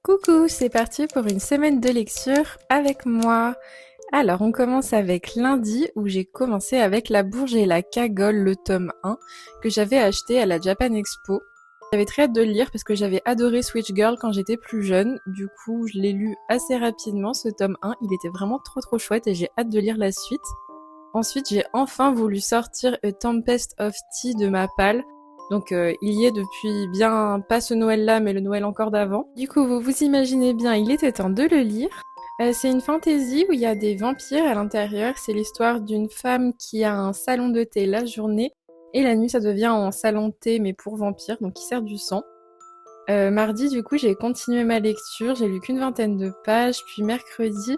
Coucou, c'est parti pour une semaine de lecture avec moi. Alors, on commence avec lundi où j'ai commencé avec La Bourge et la Cagole, le tome 1, que j'avais acheté à la Japan Expo. J'avais très hâte de le lire parce que j'avais adoré Switch Girl quand j'étais plus jeune. Du coup, je l'ai lu assez rapidement, ce tome 1. Il était vraiment trop chouette et j'ai hâte de lire la suite. Ensuite, j'ai enfin voulu sortir A Tempest of Tea de ma palle. Donc il y est depuis bien, pas ce Noël-là, mais le Noël encore d'avant. Du coup, vous vous imaginez bien, il était temps de le lire. C'est une fantasy où il y a des vampires à l'intérieur. C'est l'histoire d'une femme qui a un salon de thé la journée. Et la nuit, ça devient un salon de thé, mais pour vampires, donc qui sert du sang. Mardi, du coup, j'ai continué ma lecture. J'ai lu qu'une vingtaine de pages. Puis mercredi,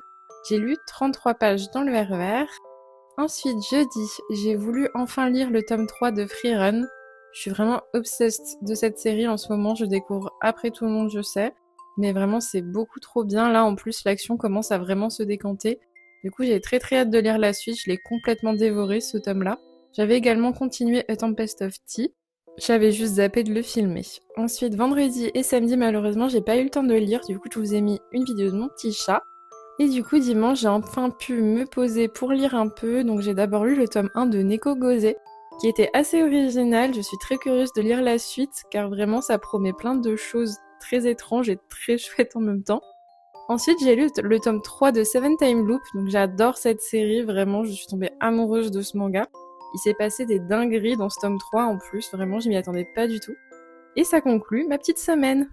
j'ai lu 33 pages dans le RER. Ensuite, jeudi, j'ai voulu enfin lire le tome 3 de Freerun. Je suis vraiment obsessed de cette série en ce moment, je découvre après tout le monde, je sais. Mais vraiment, c'est beaucoup trop bien. Là, en plus, l'action commence à vraiment se décanter. Du coup, j'ai très hâte de lire la suite, je l'ai complètement dévoré, ce tome-là. J'avais également continué A Tempest of Tea. J'avais juste zappé de le filmer. Ensuite, vendredi et samedi, malheureusement, j'ai pas eu le temps de le lire. Du coup, je vous ai mis une vidéo de mon petit chat. Et du coup, dimanche, j'ai enfin pu me poser pour lire un peu. Donc j'ai d'abord lu le tome 1 de Neko Gozé, qui était assez original. Je suis très curieuse de lire la suite, car vraiment, ça promet plein de choses très étranges et très chouettes en même temps. Ensuite, j'ai lu le tome 3 de Seven Time Loop. Donc j'adore cette série, vraiment, je suis tombée amoureuse de ce manga. Il s'est passé des dingueries dans ce tome 3 en plus, vraiment, je m'y attendais pas du tout. Et ça conclut ma petite semaine.